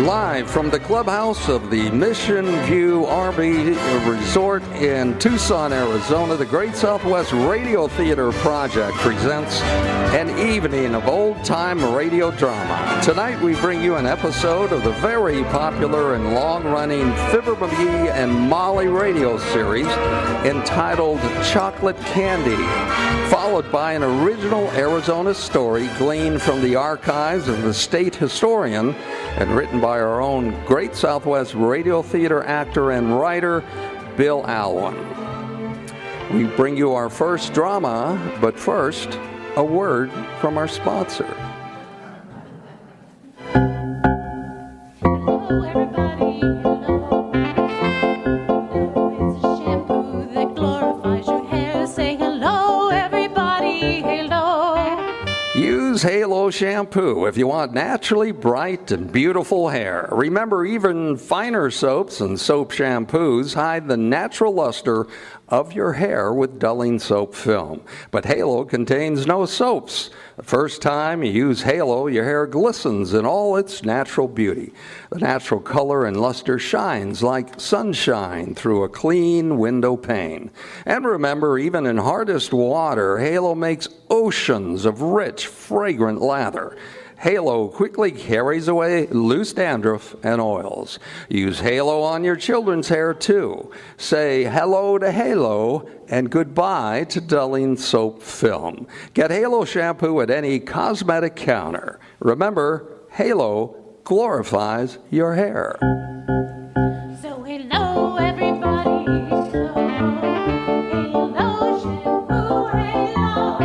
Live from the Clubhouse of the Mission View RV Resort in Tucson, Arizona, the Great Southwest Radio Theater Project presents an evening of old-time radio drama. Tonight we bring you an episode of the very popular and long-running Fibber McGee and Molly radio series entitled Chocolate Candy, followed by an original Arizona story gleaned from the archives of the state historian and written by our own Great Southwest Radio Theater actor and writer, Bill Alwyn. We bring you our first drama, but first, a word from our sponsor. Hello, everybody. Hello. It's a shampoo that glorifies your hair. Say hello, everybody. Hello. Use Halo shampoo if you want naturally bright and beautiful hair. Remember, even finer soaps and soap shampoos hide the natural luster of your hair with dulling soap film. But Halo contains no soaps. The first time you use Halo, your hair glistens in all its natural beauty. The natural color and luster shines like sunshine through a clean window pane. And remember, even in hardest water, Halo makes oceans of rich, fragrant lather. Halo quickly carries away loose dandruff and oils. Use Halo on your children's hair too. Say hello to Halo and goodbye to dulling soap film. Get Halo shampoo at any cosmetic counter. Remember, Halo glorifies your hair. So hello, everybody. Hello, shampoo. Hello.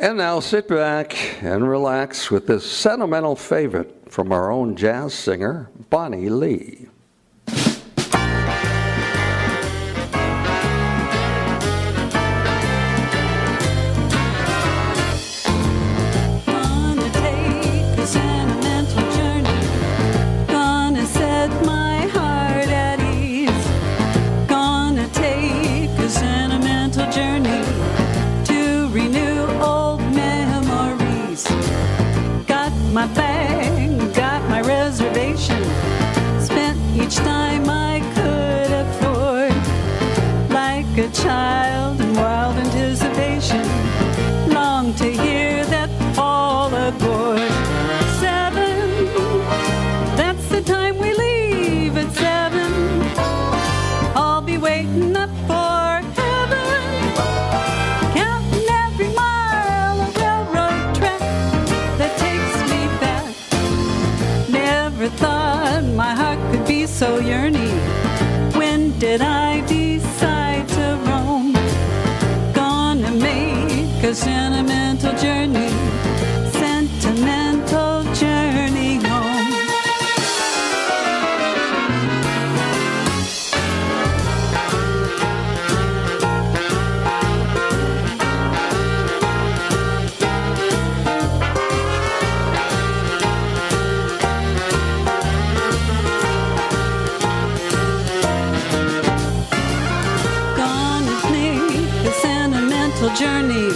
And now sit back and relax with this sentimental favorite from our own jazz singer, Bonnie Lee. Gonna take a sentimental journey. Gonna set my heart at ease. Gonna take a sentimental journey to renew old memories. Got my bag, got my reservation. Spent each time I could afford. Like a child in wild anticipation. Long to hear that all aboard. 7, that's the time we leave at 7. I'll be waiting up for heaven. Counting every mile of railroad track that takes me back. Never thought my heart could be so yearning. When did I decide to roam? Gonna make a sentimental journey. Sentimental journey home. Gonna make a sentimental journey.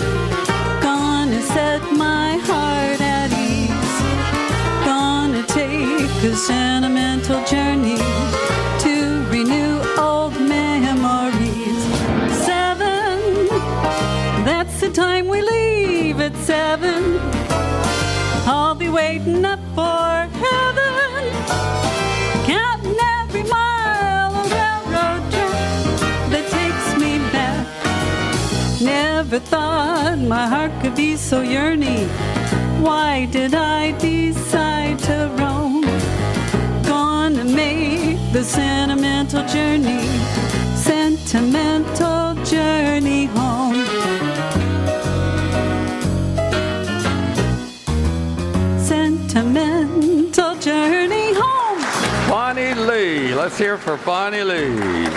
Gonna set my heart at ease. Gonna take a sentimental journey to renew old memories. 7, that's the time we leave at 7. I'll be waiting up for heaven. Counting every mile of railroad track that takes me back. Never thought my heart could be so yearning. Why did I decide to roam? Gonna make the sentimental journey. Sentimental journey home. Sentimental journey home. Bonnie Lee. Let's hear for Bonnie Lee.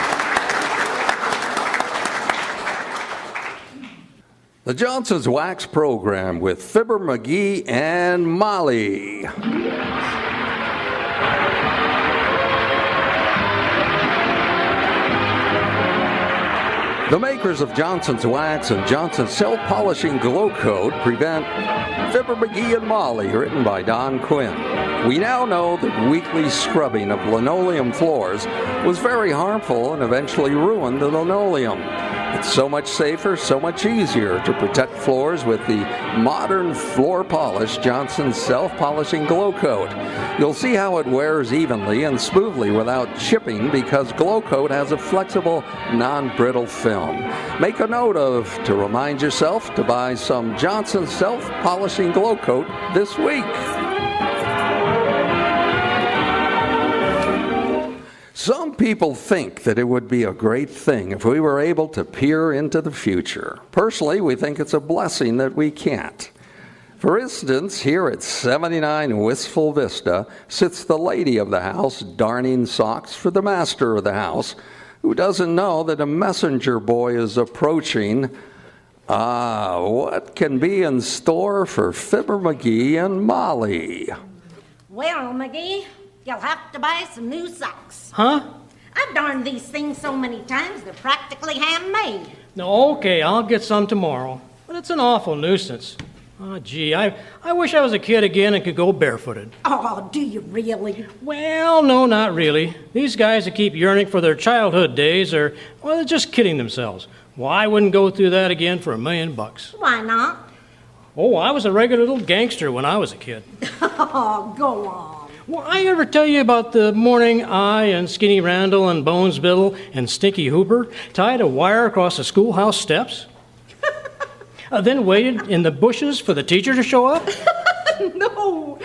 The Johnson's Wax Program with Fibber McGee and Molly. The makers of Johnson's Wax and Johnson's Self-Polishing Glow Coat prevent Fibber McGee and Molly, written by Don Quinn. We now know that weekly scrubbing of linoleum floors was very harmful and eventually ruined the linoleum. It's so much safer, so much easier to protect floors with the modern floor polish Johnson's Self-Polishing Glow Coat. You'll see how it wears evenly and smoothly without chipping because Glow Coat has a flexible, non-brittle film. Make a note to remind yourself to buy some Johnson's Self-Polishing Glow Coat this week. Some people think that it would be a great thing if we were able to peer into the future. Personally, we think it's a blessing that we can't. For instance, here at 79 Wistful Vista sits the lady of the house darning socks for the master of the house, who doesn't know that a messenger boy is approaching. What can be in store for Fibber McGee and Molly? Well, McGee, you'll have to buy some new socks. Huh? I've darned these things so many times, they're practically handmade. No, okay, I'll get some tomorrow. But it's an awful nuisance. Oh, gee, I wish I was a kid again and could go barefooted. Oh, do you really? Well, no, not really. These guys that keep yearning for their childhood days are, well, they're just kidding themselves. Well, I wouldn't go through that again for $1 million. Why not? Oh, I was a regular little gangster when I was a kid. Oh, go on. Well, I ever tell you about the morning I and Skinny Randall and Bones Biddle and Stinky Hooper tied a wire across the schoolhouse steps? Then waited in the bushes for the teacher to show up? No,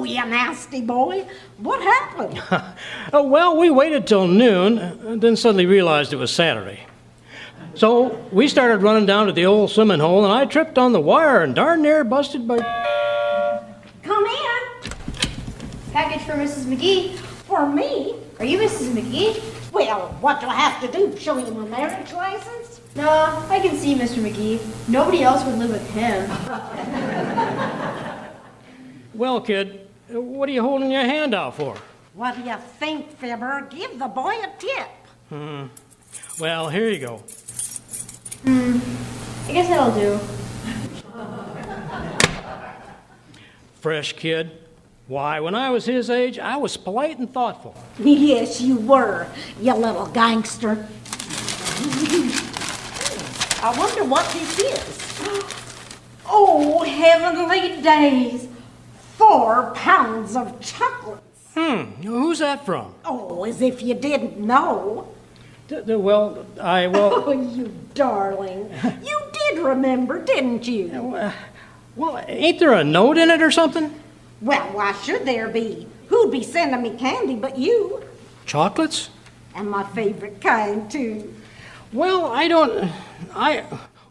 you nasty boy. What happened? Well, we waited till noon, and then suddenly realized it was Saturday. So we started running down to the old swimming hole, and I tripped on the wire and darn near busted by... Come in. Package for Mrs. McGee. For me? Are you Mrs. McGee? Well, what do I have to do? Show you my marriage license? No, I can see Mr. McGee. Nobody else would live with him. Well, kid, what are you holding your hand out for? What do you think, Fibber? Give the boy a tip. Well, here you go. I guess that'll do. Fresh kid. Why, when I was his age, I was polite and thoughtful. Yes, you were, you little gangster. I wonder what this is. Oh, heavenly days. 4 pounds of chocolates. Who's that from? Oh, as if you didn't know. Well, Oh, you darling. You did remember, didn't you? Well, ain't there a note in it or something? Well, why should there be? Who'd be sending me candy but you? Chocolates? And my favorite kind, too. Well,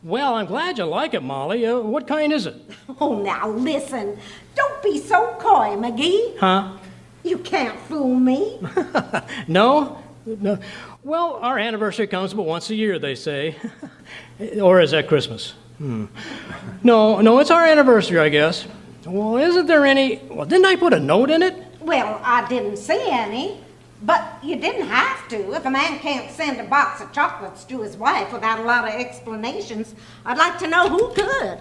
well, I'm glad you like it, Molly. What kind is it? Oh, now listen. Don't be so coy, McGee. Huh? You can't fool me. No? Well, our anniversary comes but once a year, they say. Or is that Christmas? No, it's our anniversary, I guess. Well, isn't there any... Well, didn't I put a note in it? Well, I didn't see any. But you didn't have to. If a man can't send a box of chocolates to his wife without a lot of explanations, I'd like to know who could.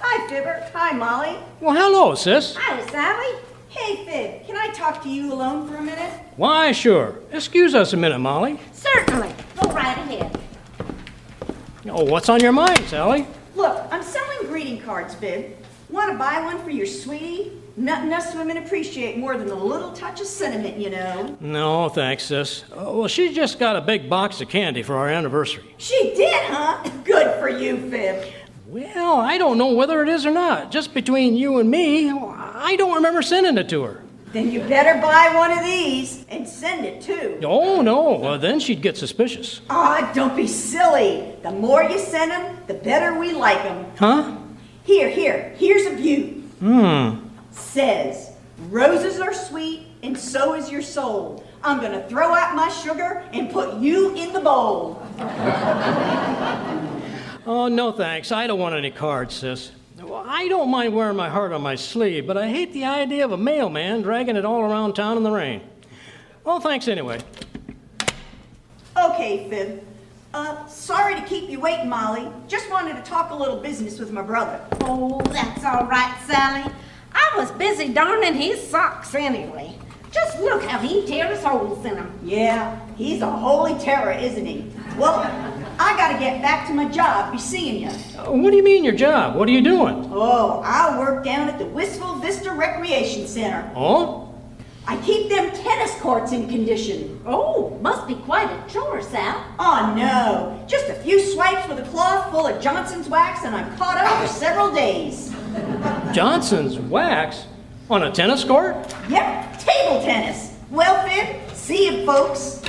Hi, Fibber. Hi, Molly. Well, hello, sis. Hi, Sally. Hey, Fib, can I talk to you alone for a minute? Why, sure. Excuse us a minute, Molly. Certainly. Go right ahead. Oh, what's on your mind, Sally? Look, I'm selling greeting cards, Fib. Want to buy one for your sweetie? Nothing us women appreciate more than a little touch of sentiment, you know. No, thanks, sis. Well, she just got a big box of candy for our anniversary. She did, huh? Good for you, Fib. Well, I don't know whether it is or not. Just between you and me, I don't remember sending it to her. Then you better buy one of these and send it, too. Oh, no. Well, then she'd get suspicious. Aw, don't be silly. The more you send them, the better we like them. Huh? Here's a view. Says, roses are sweet and so is your soul. I'm gonna throw out my sugar and put you in the bowl. Oh, no thanks. I don't want any cards, sis. Well, I don't mind wearing my heart on my sleeve, but I hate the idea of a mailman dragging it all around town in the rain. Well, thanks anyway. Okay, Fib. Sorry to keep you waiting, Molly. Just wanted to talk a little business with my brother. Oh, that's all right, Sally. I was busy darning his socks anyway. Just look how he tears holes in them. Yeah, he's a holy terror, isn't he? Well, I gotta get back to my job. Be seeing you. What do you mean your job? What are you doing? Oh, I work down at the Wistful Vista Recreation Center. Oh? I keep them tennis courts in condition. Oh, must be quite a chore, Sal. Oh no, just a few swipes with a cloth full of Johnson's wax and I'm caught up for several days. Johnson's wax? On a tennis court? Yep, table tennis. Well, Fib, see you folks.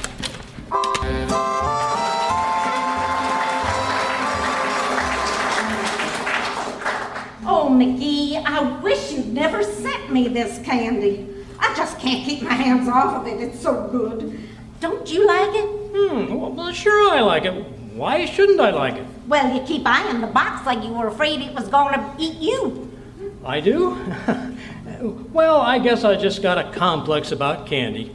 Oh, McGee, I wish you'd never sent me this candy. I just can't keep my hands off of it. It's so good. Don't you like it? Well, sure I like it. Why shouldn't I like it? Well, you keep eyeing the box like you were afraid it was going to eat you. I do? Well, I guess I just got a complex about candy.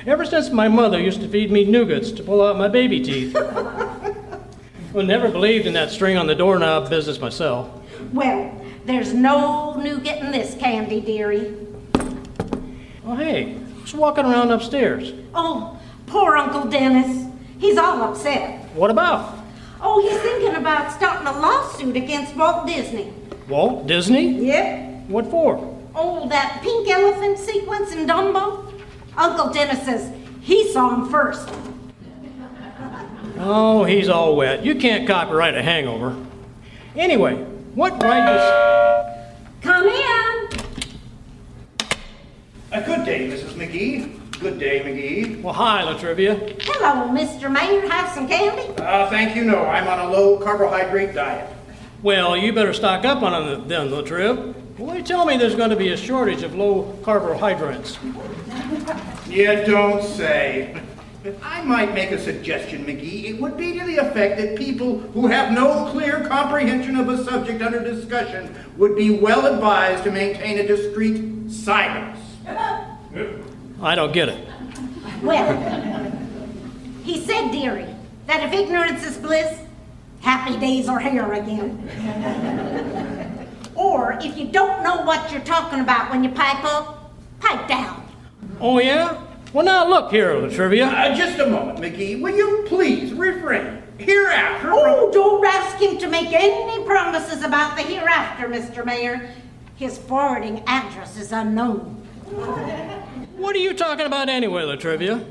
Ever since my mother used to feed me nougats to pull out my baby teeth. Well, never believed in that string on the doorknob business myself. Well, there's no nougat in this candy, dearie. Oh, hey, who's walking around upstairs? Oh, poor Uncle Dennis. He's all upset. What about? Oh, he's thinking about starting a lawsuit against Walt Disney. Walt Disney? Yep. What for? Oh, that pink elephant sequence in Dumbo? Uncle Dennis says he saw him first. Oh, he's all wet. You can't copyright a hangover. Anyway, what right does... Come in. Good day, Mrs. McGee. Good day, McGee. Well, hi, Latrivia. Hello, Mr. Mayor. Have some candy? Thank you, no. I'm on a low carbohydrate diet. Well, you better stock up on it then, Latriv. Boy, tell me there's going to be a shortage of low carbohydrates. You don't say. If I might make a suggestion, McGee, it would be to the effect that people who have no clear comprehension of a subject under discussion would be well advised to maintain a discreet silence. I don't get it. Well, he said, dearie, that if ignorance is bliss, happy days are here again. Or if you don't know what you're talking about when you pipe up, pipe down. Oh, yeah? Well, now look here, Latrivia. Just a moment, McGee. Will you please refrain? Hereafter... Oh, don't ask him to make any promises about the hereafter, Mr. Mayor. His forwarding address is unknown. What are you talking about anyway, Latrivia?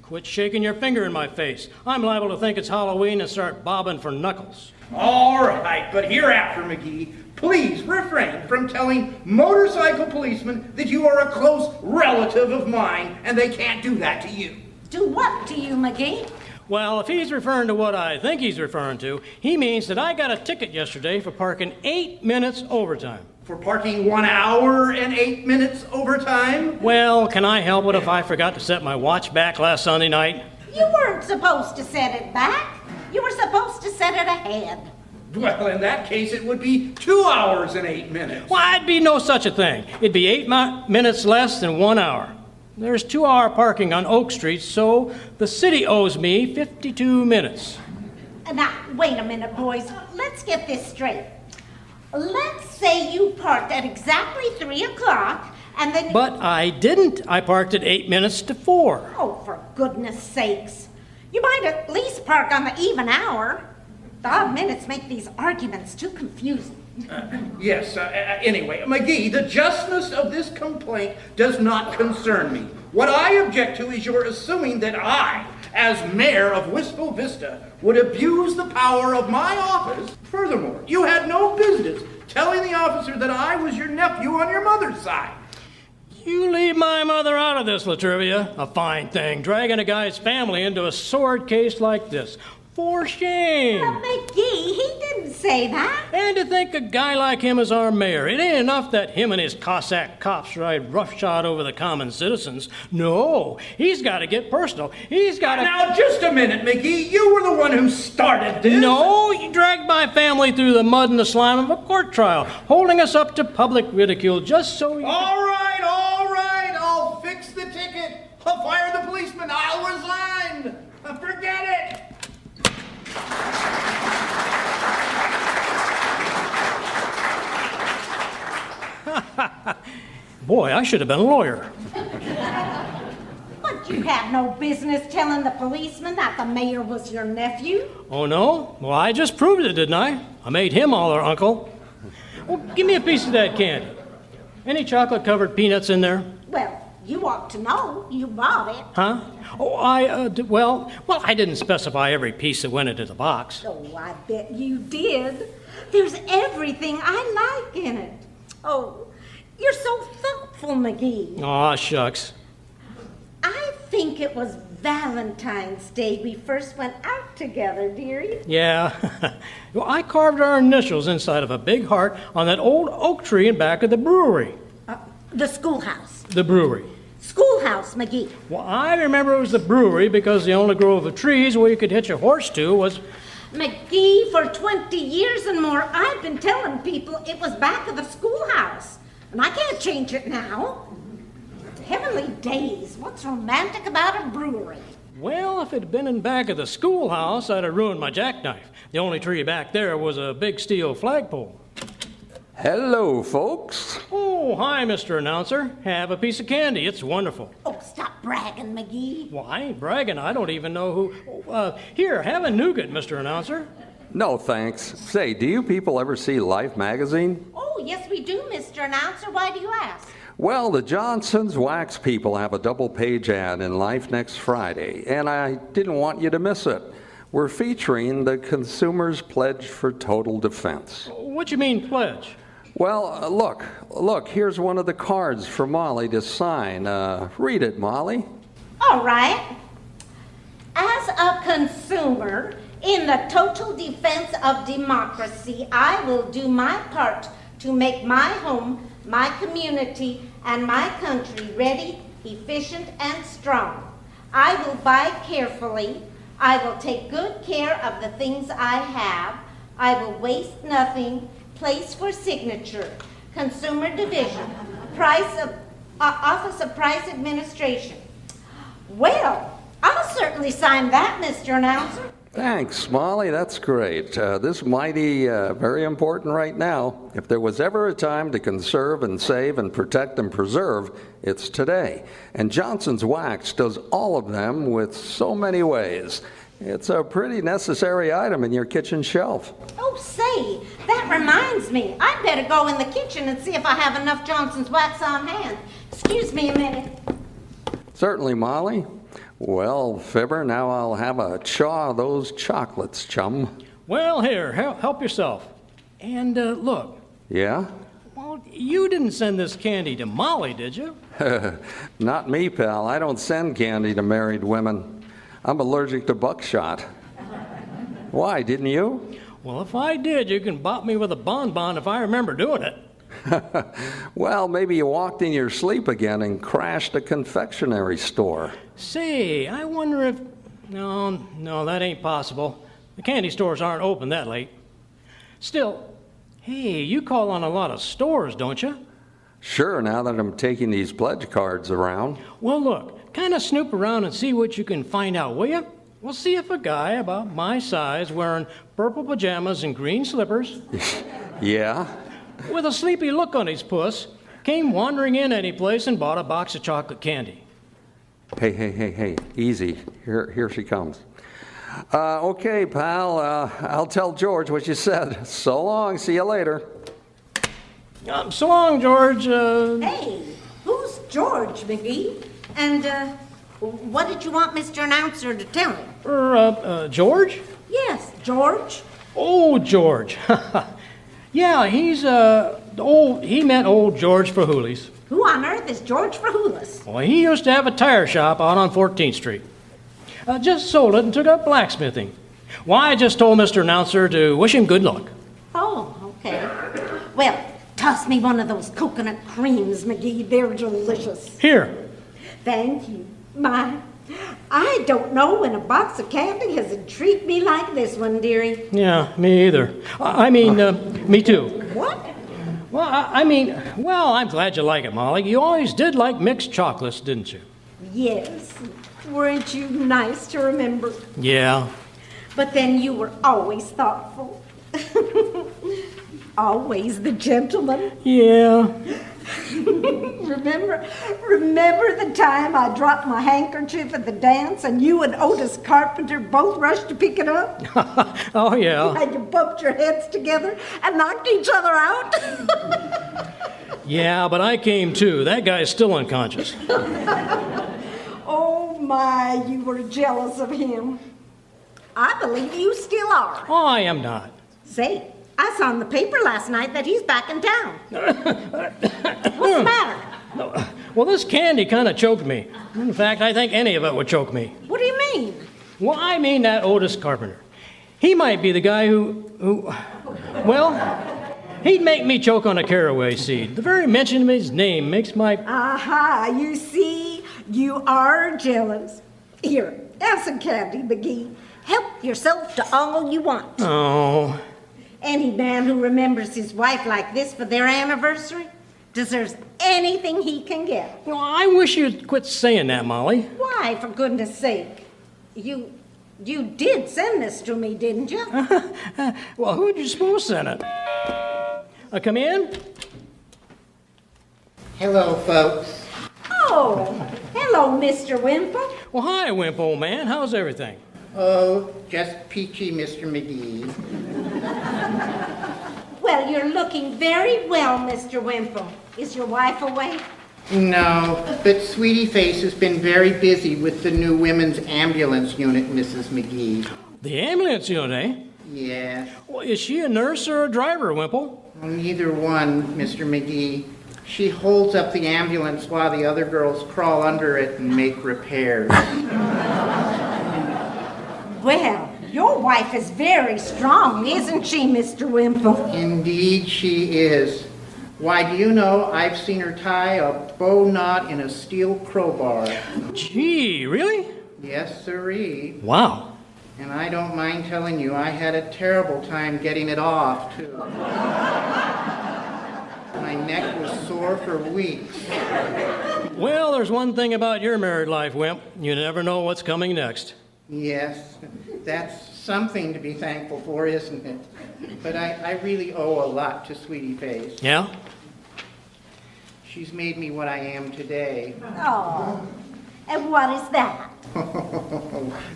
Quit shaking your finger in my face. I'm liable to think it's Halloween and start bobbing for knuckles. All right, but hereafter, McGee, please refrain from telling motorcycle policemen that you are a close relative of mine and they can't do that to you. Do what to you, McGee? Well, if he's referring to what I think he's referring to, he means that I got a ticket yesterday for parking 8 minutes overtime. For parking 1 hour and 8 minutes overtime? Well, can I help it if I forgot to set my watch back last Sunday night? You weren't supposed to set it back. You were supposed to set it ahead. Well, in that case, it would be 2 hours and 8 minutes. Why, it'd be no such a thing. It'd be 8 minutes less than 1 hour. There's 2-hour parking on Oak Street, so the city owes me 52 minutes. Now, wait a minute, boys. Let's get this straight. Let's say you parked at exactly 3 o'clock, and then... But I didn't. I parked at 8 minutes to 4. Oh, for goodness sakes. You might at least park on the even hour. The odd minutes make these arguments too confusing. Anyway, McGee, the justness of this complaint does not concern me. What I object to is your assuming that I, as mayor of Wistful Vista, would abuse the power of my office. Furthermore, you had no business telling the officer that I was your nephew on your mother's side. You leave my mother out of this, Latrivia. A fine thing, dragging a guy's family into a sword case like this. For shame. McGee, he didn't say that. And to think a guy like him is our mayor. It ain't enough that him and his Cossack cops ride roughshod over the common citizens. No, he's got to get personal. He's got to... Now, just a minute, McGee. You were the one who started this. No, you dragged my family through the mud and the slime of a court trial, holding us up to public ridicule just so you... All right. I'll fix the ticket. I'll fire the policeman. I'll resign. Forget it. Boy, I should have been a lawyer. But you had no business telling the policeman that the mayor was your nephew. Oh, no? Well, I just proved it, didn't I? I made him all our uncle. Well, give me a piece of that candy. Any chocolate-covered peanuts in there? Well, you ought to know. You bought it. Huh? Oh, well, I didn't specify every piece that went into the box. Oh, I bet you did. There's everything I like in it. Oh, you're so thoughtful, McGee. Aw, shucks. I think it was Valentine's Day we first went out together, dearie. Yeah. Well, I carved our initials inside of a big heart on that old oak tree in back of the brewery. The schoolhouse. The brewery. Schoolhouse, McGee. Well, I remember it was the brewery because the only grove of trees where you could hitch a horse to was... McGee, for 20 years and more, I've been telling people it was back of the schoolhouse. And I can't change it now. Heavenly days, what's romantic about a brewery? Well, if it had been in back of the schoolhouse, I'd have ruined my jackknife. The only tree back there was a big steel flagpole. Hello, folks. Oh, hi, Mr. Announcer. Have a piece of candy. It's wonderful. Oh, stop bragging, McGee. Well, I ain't bragging. I don't even know who... here, have a nougat, Mr. Announcer. No, thanks. Say, do you people ever see Life magazine? Oh, yes, we do, Mr. Announcer. Why do you ask? Well, the Johnson's Wax people have a double-page ad in Life next Friday, and I didn't want you to miss it. We're featuring the Consumer's Pledge for Total Defense. What you mean, pledge? Well, look, here's one of the cards for Molly to sign. Read it, Molly. All right. As a consumer, in the total defense of democracy, I will do my part to make my home, my community, and my country ready, efficient, and strong. I will buy carefully. I will take good care of the things I have. I will waste nothing. Place for signature. Consumer Division. Office of Price Administration. Well, I'll certainly sign that, Mr. Announcer. Thanks, Molly. That's great. This mighty, very important right now. If there was ever a time to conserve and save and protect and preserve, it's today. And Johnson's Wax does all of them with so many ways. It's a pretty necessary item in your kitchen shelf. Oh, say, that reminds me. I'd better go in the kitchen and see if I have enough Johnson's Wax on hand. Excuse me a minute. Certainly, Molly. Well, Fibber, now I'll have a chaw of those chocolates, chum. Well, here, help yourself. And look. Yeah? Well, you didn't send this candy to Molly, did you? Not me, pal. I don't send candy to married women. I'm allergic to buckshot. Why, didn't you? Well, if I did, you can bop me with a bonbon if I remember doing it. Well, maybe you walked in your sleep again and crashed a confectionery store. Say, I wonder if... No, that ain't possible. The candy stores aren't open that late. Still, hey, you call on a lot of stores, don't you? Sure, now that I'm taking these pledge cards around. Well, look, kind of snoop around and see what you can find out, will you? We'll see if a guy about my size wearing purple pajamas and green slippers... Yeah? With a sleepy look on his puss, came wandering in any place and bought a box of chocolate candy. Hey, easy. Here she comes. Okay, pal, I'll tell George what you said. So long, see you later. So long, George. Hey, who's George, McGee? And what did you want Mr. Announcer to tell him? George? Yes, George. Oh, George. Yeah, he met old George Frahulis. Who on earth is George Frahulis? Well, he used to have a tire shop out on 14th Street. Just sold it and took up blacksmithing. Well, I just told Mr. Announcer to wish him good luck. Oh, okay. Well, toss me one of those coconut creams, McGee. They're delicious. Here. Thank you. My, I don't know when a box of candy has treated me like this one, dearie. Yeah, me either. Me too. What? Well, I'm glad you like it, Molly. You always did like mixed chocolates, didn't you? Yes. Weren't you nice to remember? Yeah. But then you were always thoughtful. Always the gentleman. Yeah. Remember the time I dropped my handkerchief at the dance and you and Otis Carpenter both rushed to pick it up? Oh, yeah. And you bumped your heads together and knocked each other out? Yeah, but I came too. That guy's still unconscious. Oh my, you were jealous of him. I believe you still are. Oh, I am not. Say, I saw in the paper last night that he's back in town. What's the matter? Well, this candy kind of choked me. In fact, I think any of it would choke me. What do you mean? Well, I mean that Otis Carpenter. He might be the guy who he'd make me choke on a caraway seed. The very mention of his name makes my... Aha, you see, you are jealous. Here, have some candy, McGee. Help yourself to all you want. Oh... Any man who remembers his wife like this for their anniversary deserves anything he can get. Well, I wish you'd quit saying that, Molly. Why, for goodness sake? You did send this to me, didn't you? Well, who'd you suppose sent it? Come in? Hello, folks. Oh, hello, Mr. Wimple. Well, hi, Wimp, old man. How's everything? Oh, just peachy, Mr. McGee. Well, you're looking very well, Mr. Wimple. Is your wife away? No, but Sweetie Face has been very busy with the new women's ambulance unit, Mrs. McGee. The ambulance unit, eh? Yes. Well, is she a nurse or a driver, Wimple? Well, neither one, Mr. McGee. She holds up the ambulance while the other girls crawl under it and make repairs. Well, your wife is very strong, isn't she, Mr. Wimple? Indeed she is. Why, do you know I've seen her tie a bow knot in a steel crowbar? Gee, really? Yes, sirree. Wow. And I don't mind telling you, I had a terrible time getting it off, too. My neck was sore for weeks. Well, there's one thing about your married life, Wimp. You never know what's coming next. Yes, that's something to be thankful for, isn't it? But I really owe a lot to Sweetie Face. Yeah? She's made me what I am today. Oh, and what is that?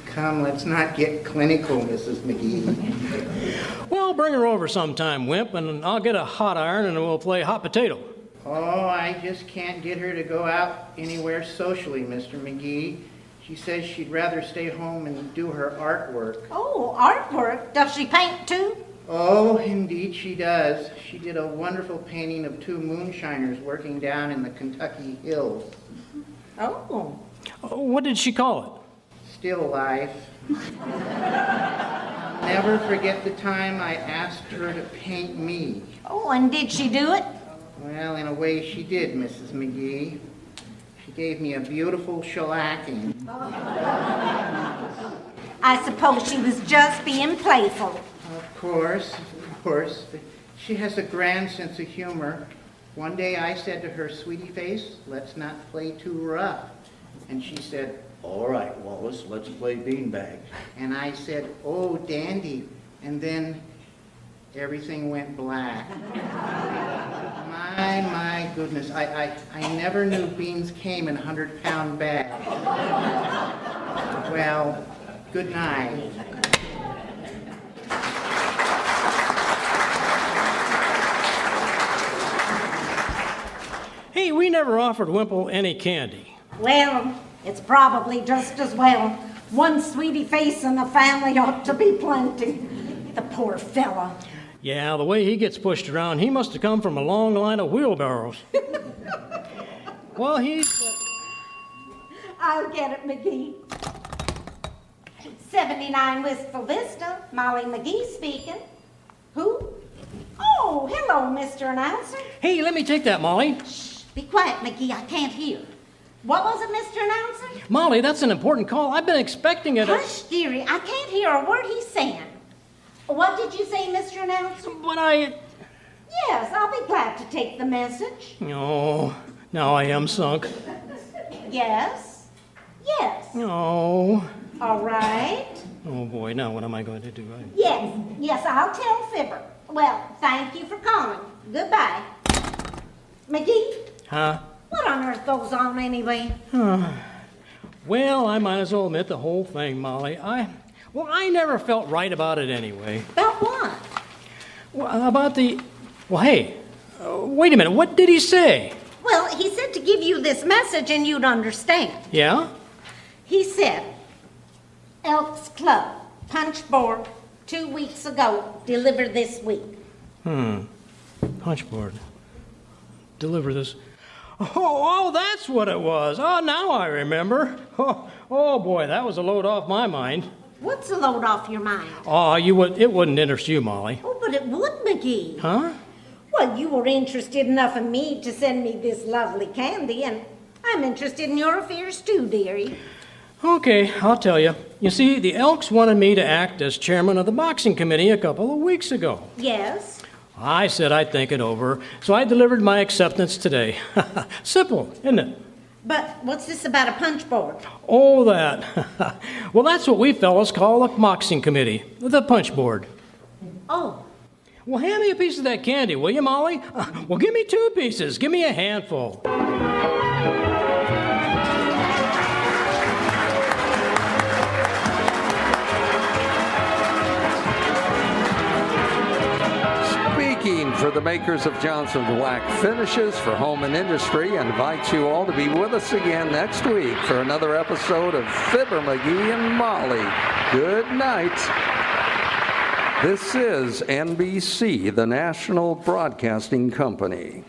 Come, let's not get clinical, Mrs. McGee. Well, bring her over sometime, Wimp, and I'll get a hot iron and we'll play hot potato. Oh, I just can't get her to go out anywhere socially, Mr. McGee. She says she'd rather stay home and do her artwork. Oh, artwork? Does she paint too? Oh, indeed she does. She did a wonderful painting of two moonshiners working down in the Kentucky hills. Oh. What did she call it? Still life. Never forget the time I asked her to paint me. Oh, and did she do it? Well, in a way she did, Mrs. McGee. She gave me a beautiful shellacking. I suppose she was just being playful. Of course. She has a grand sense of humor. One day I said to her, Sweetie Face, let's not play too rough. And she said, all right, Wallace, let's play beanbag. and I said, oh, dandy. And then everything went black. My goodness, I never knew beans came in 100-pound bags. Well, good night. Hey, we never offered Wimple any candy. Well, it's probably just as well. One Sweetie Face in the family ought to be plenty. The poor fella. Yeah, the way he gets pushed around, he must have come from a long line of wheelbarrows. Well, I'll get it, McGee. 79 Wistful Vista, Molly McGee speaking. Who? Oh, hello, Mr. Announcer. Hey, let me take that, Molly. Shh, be quiet, McGee, I can't hear. What was it, Mr. Announcer? Molly, that's an important call. I've been expecting it. Hush, dearie, I can't hear a word he's saying. What did you say, Mr. Announcer? But I... Yes, I'll be glad to take the message. Oh, now I am sunk. Yes? Yes. Oh. All right. Oh, boy, now what am I going to do? Yes, I'll tell Fibber. Well, thank you for calling. Goodbye. McGee? Huh? What on earth goes on anyway? Well, I might as well admit the whole thing, Molly. I never felt right about it anyway. About what? Well, about the... Well, hey, wait a minute. What did he say? Well, he said to give you this message and you'd understand. Yeah? He said, Elks Club, punch board, 2 weeks ago, deliver this week. Punch board. Deliver this... Oh, that's what it was. Oh, now I remember. Oh, boy, that was a load off my mind. What's a load off your mind? Oh, it wouldn't interest you, Molly. Oh, but it would, McGee. Huh? Well, you were interested enough in me to send me this lovely candy, and I'm interested in your affairs too, dearie. Okay, I'll tell you. You see, the Elks wanted me to act as chairman of the boxing committee a couple of weeks ago. Yes? I said I'd think it over, so I delivered my acceptance today. Simple, isn't it? But what's this about a punch board? Oh, that. Well, that's what we fellas call a boxing committee, the punch board. Oh. Well, hand me a piece of that candy, will you, Molly? Well, give me 2 pieces. Give me a handful. Speaking for the makers of Johnson's Wax Finishes for Home and Industry, I invite you all to be with us again next week for another episode of Fibber McGee and Molly. Good night. This is NBC, the National Broadcasting Company.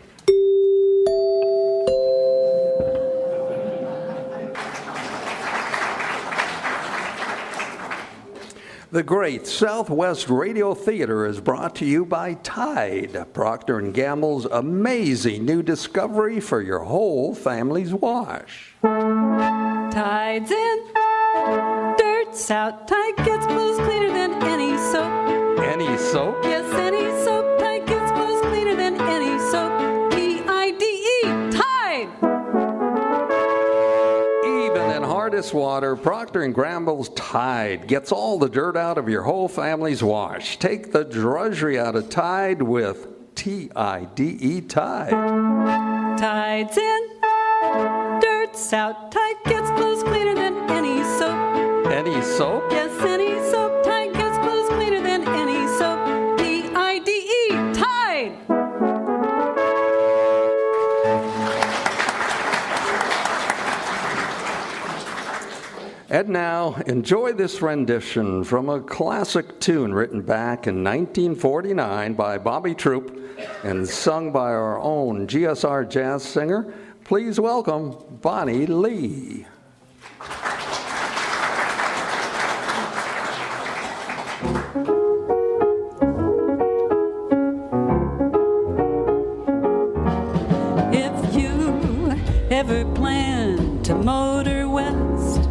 The great Southwest Radio Theater is brought to you by Tide, Procter & Gamble's amazing new discovery for your whole family's wash. Tide's in, dirt's out. Tide gets clothes cleaner than any soap. Any soap? Yes, any soap. Tide gets clothes cleaner than any soap. T-I-D-E, Tide. Even in hardest water, Procter & Gamble's Tide gets all the dirt out of your whole family's wash. Take the drudgery out of Tide with T-I-D-E, Tide. Tide's in, dirt's out. Tide gets clothes cleaner than any soap. Any soap? Yes, any soap. Tide gets clothes cleaner than any soap. T-I-D-E, Tide. And now, enjoy this rendition from a classic tune written back in 1949 by Bobby Troup and sung by our own GSR jazz singer. Please welcome Bonnie Lee. If you ever plan to motor west,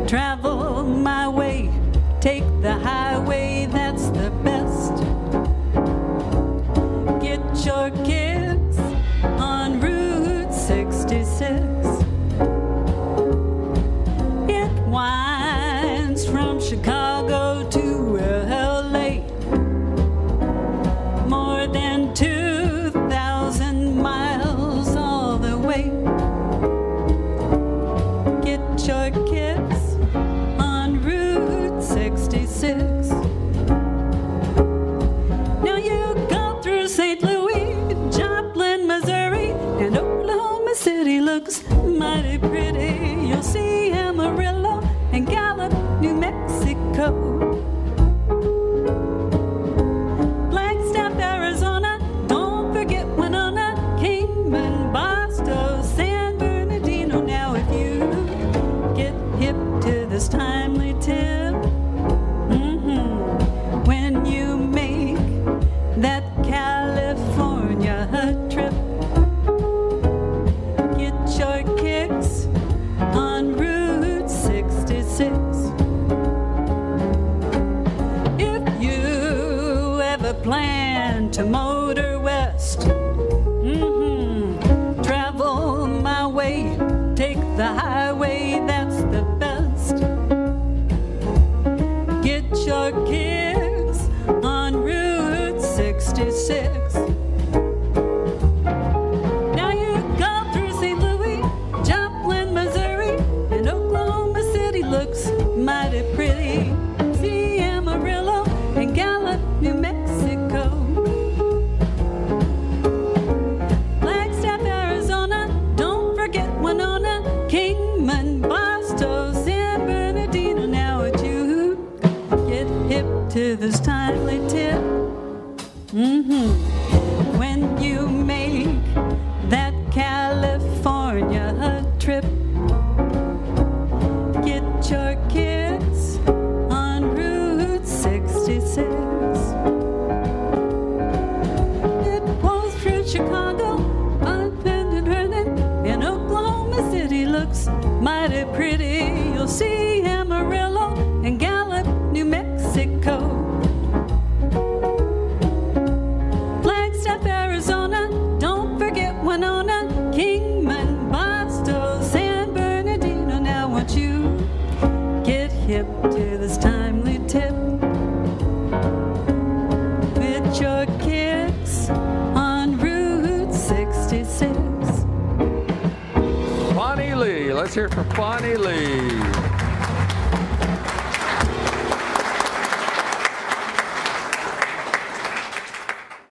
travel my way, take the highway, that's the best. Get your kids on Route 66. It winds from Chicago to LA, more than 2,000 miles all the way. Get your kids on Route 66. highway that's the best. Get your kicks on Route 66. Now you go through St. Louis, Joplin, Missouri, and Oklahoma City looks mighty pretty. See Amarillo and Gallup, New Mexico. Flagstaff, Arizona, don't forget Winona, Kingman, Boston, San Bernardino. Now would you get hip to this timely tip? When you make that California trip, get your kicks on Route 66. It goes through Chicago, up and running, and Oklahoma City looks mighty pretty. You'll see Amarillo and Gallup, New Mexico. Flagstaff, Arizona, don't forget Winona, Kingman, Boston, San Bernardino. Now won't you get hip to this timely tip? With your kicks on Route 66. Bonnie Lee. Let's hear it for Bonnie Lee.